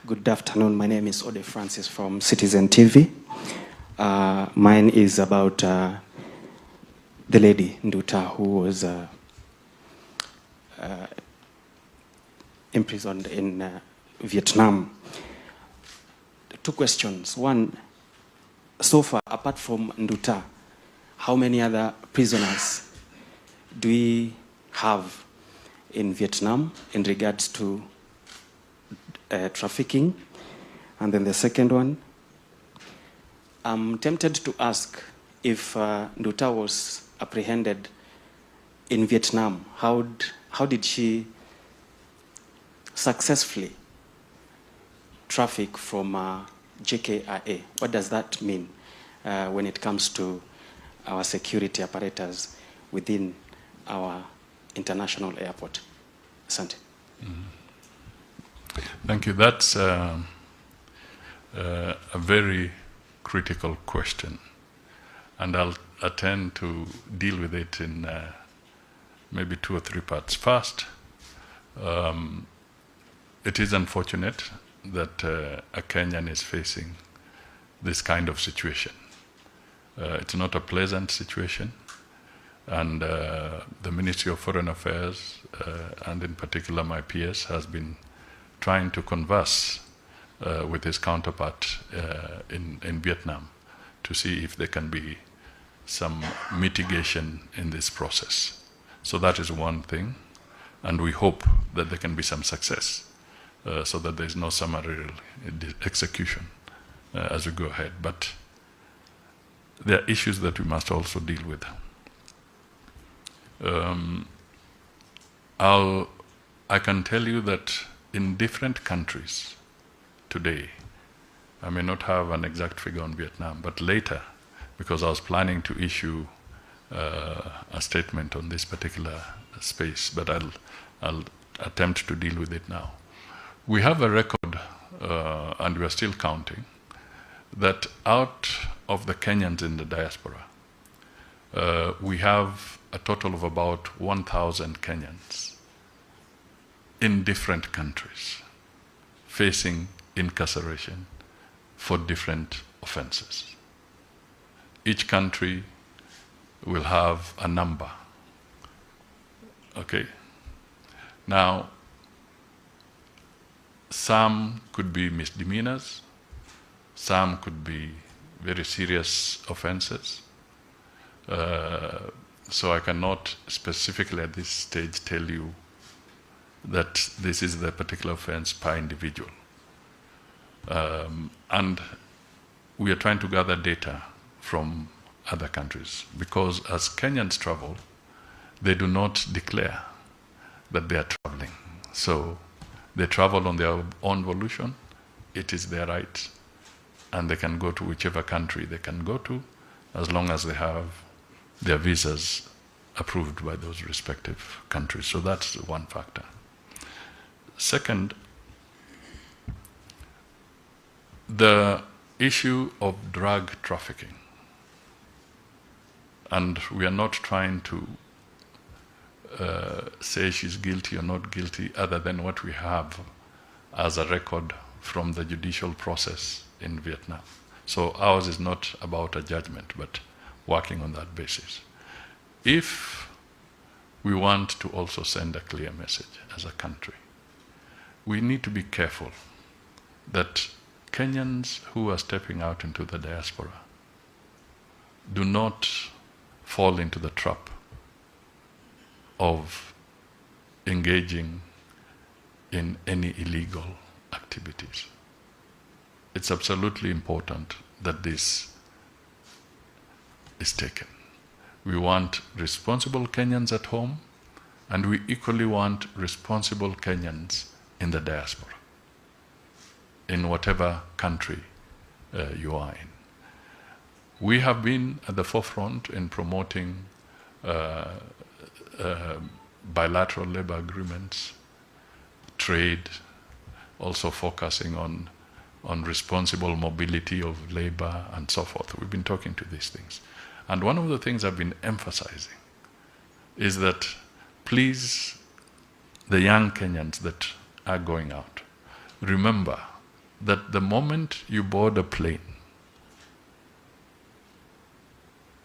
Good afternoon. My name is Ode Francis from Citizen TV. Mine is about the lady Nduta who was imprisoned in Vietnam. Two questions. One, so far, apart from Nduta, how many other prisoners do we have in Vietnam in regards to trafficking? And then the second one, I'm tempted to ask if Nduta was apprehended in Vietnam, how did she successfully traffic from JKIA? What does that mean when it comes to our security apparatus within our international airport? Asante. Thank you. That's a very critical question, and I'll attempt to deal with it in maybe 2 or 3 parts. First, it is unfortunate that a Kenyan is facing this kind of situation. It's not a pleasant situation, and the Ministry of Foreign Affairs, and in particular my PS, has been trying to converse with his counterpart in Vietnam to see if there can be some mitigation in this process. So that is one thing, and we hope that there can be some success so that there is no summary execution as we go ahead. But there are issues that we must also deal with. I can tell you that in different countries today, I may not have an exact figure on Vietnam, but later, because I was planning to issue a statement on this particular space, but I'll attempt to deal with it now. We have a record, and we are still counting, that out of the Kenyans in the diaspora, we have a total of about 1,000 Kenyans in different countries facing incarceration for different offenses. Each country will have a number. Okay? Now, some could be misdemeanors, some could be very serious offenses. So I cannot specifically at this stage tell you that this is the particular offense per individual. And we are trying to gather data from other countries, because as Kenyans travel, they do not declare that they are traveling. So they travel on their own volition. It is their right, and they can go to whichever country they can go to, as long as they have their visas approved by those respective countries. So that's one factor. Second, the issue of drug trafficking. And we are not trying to say she's guilty or not guilty, other than what we have as a record from the judicial process in Vietnam. So ours is not about a judgment, but working on that basis. If we want to also send a clear message as a country, we need to be careful that Kenyans who are stepping out into the diaspora do not fall into the trap of engaging in any illegal activities. It's absolutely important that this is taken. We want responsible Kenyans at home, and we equally want responsible Kenyans in the diaspora, in whatever country you are in. We have been at the forefront in promoting bilateral labor agreements, trade, also focusing on responsible mobility of labor and so forth. We've been talking to these things. And one of the things I've been emphasizing is that please, the young Kenyans that are going out, remember that the moment you board a plane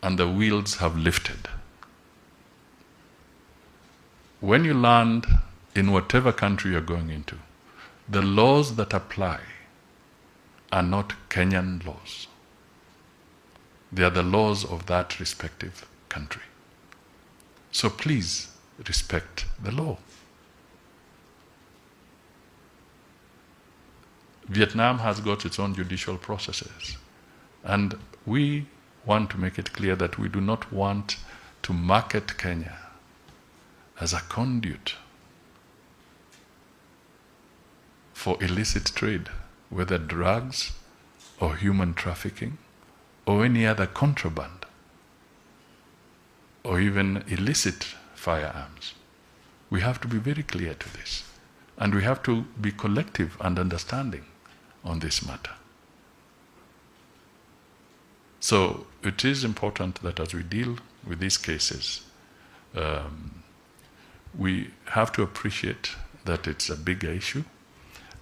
and the wheels have lifted, when you land in whatever country you're going into, the laws that apply are not Kenyan laws. They are the laws of that respective country. So please respect the law. Vietnam has got its own judicial processes. And we want to make it clear that we do not want to market Kenya as a conduit for illicit trade, whether drugs or human trafficking or any other contraband or even illicit firearms. We have to be very clear to this, and we have to be collective and understanding on this matter. So it is important that as we deal with these cases, we have to appreciate that it's a bigger issue,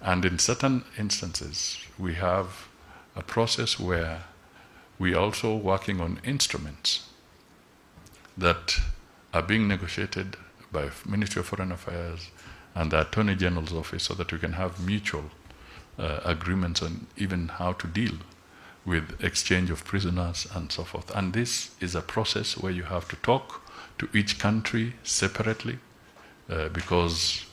and in certain instances we have a process where we are also working on instruments that are being negotiated by Ministry of Foreign Affairs and the Attorney General's office so that we can have mutual agreements on even how to deal with exchange of prisoners and so forth. And this is a process where you have to talk to each country separately because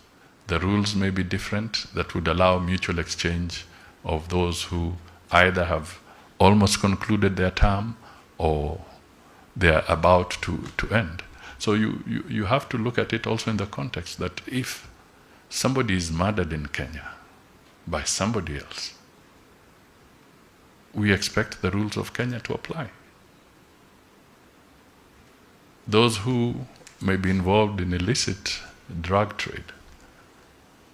the rules may be different that would allow mutual exchange of those who either have almost concluded their term or they are about to end. So you have to look at it also in the context that if somebody is murdered in Kenya by somebody else, we expect the rules of Kenya to apply. Those who may be involved in illicit drug trade,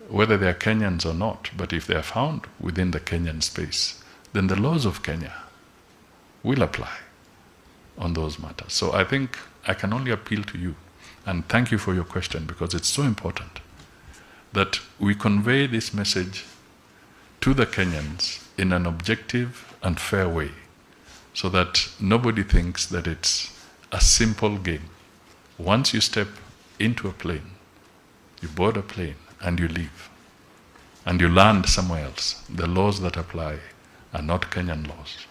whether they are Kenyans or not, but if they are found within the Kenyan space, then the laws of Kenya will apply on those matters. So I think I can only appeal to you, and thank you for your question because it's so important that we convey this message to the Kenyans in an objective and fair way so that nobody thinks that it's a simple game. Once you step into a plane, you board a plane and you leave and you land somewhere else, the laws that apply are not Kenyan laws.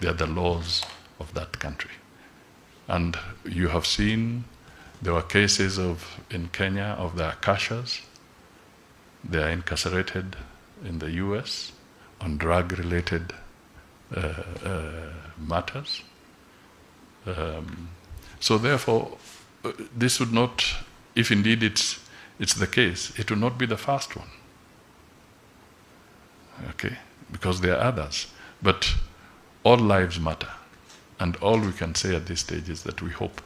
They are the laws of that country. And you have seen there were cases in Kenya of the Akashas. They are incarcerated in the US on drug-related matters. So therefore, this would not, if indeed it's the case, it will not be the first one. Okay? Because there are others. But all lives matter. And all we can say at this stage is that we hope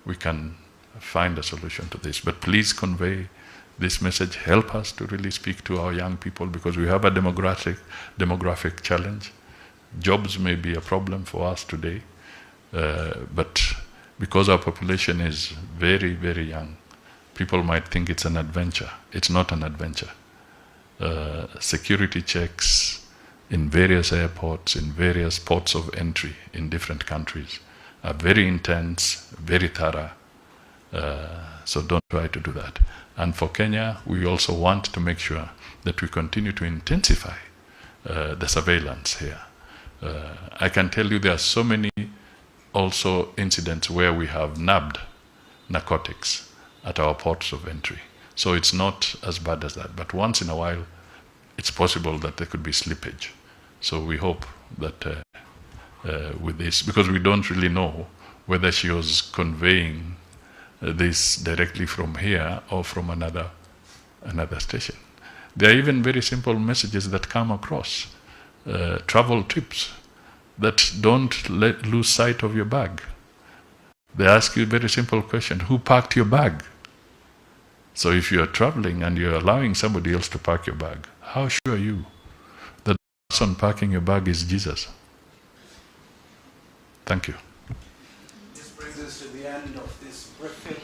we can find a solution to this. But please convey this message. Help us to really speak to our young people because we have a demographic challenge. Jobs may be a problem for us today, but because our population is very, very young, people might think it's an adventure. It's not an adventure. Security checks in various airports, in various ports of entry in different countries are very intense, very thorough. So don't try to do that. And for Kenya, we also want to make sure that we continue to intensify the surveillance here. I can tell you there are so many also incidents where we have nabbed narcotics at our ports of entry. So it's not as bad as that. But once in a while, it's possible that there could be slippage. So we hope that with this, because we don't really know whether she was conveying this directly from here or from another station. There are even very simple messages that come across. Travel tips that don't lose sight of your bag. They ask you a very simple question: who packed your bag? So if you are traveling and you're allowing somebody else to pack your bag, how sure are you that the person packing your bag is Jesus? Thank you. This brings us to the end of this briefing.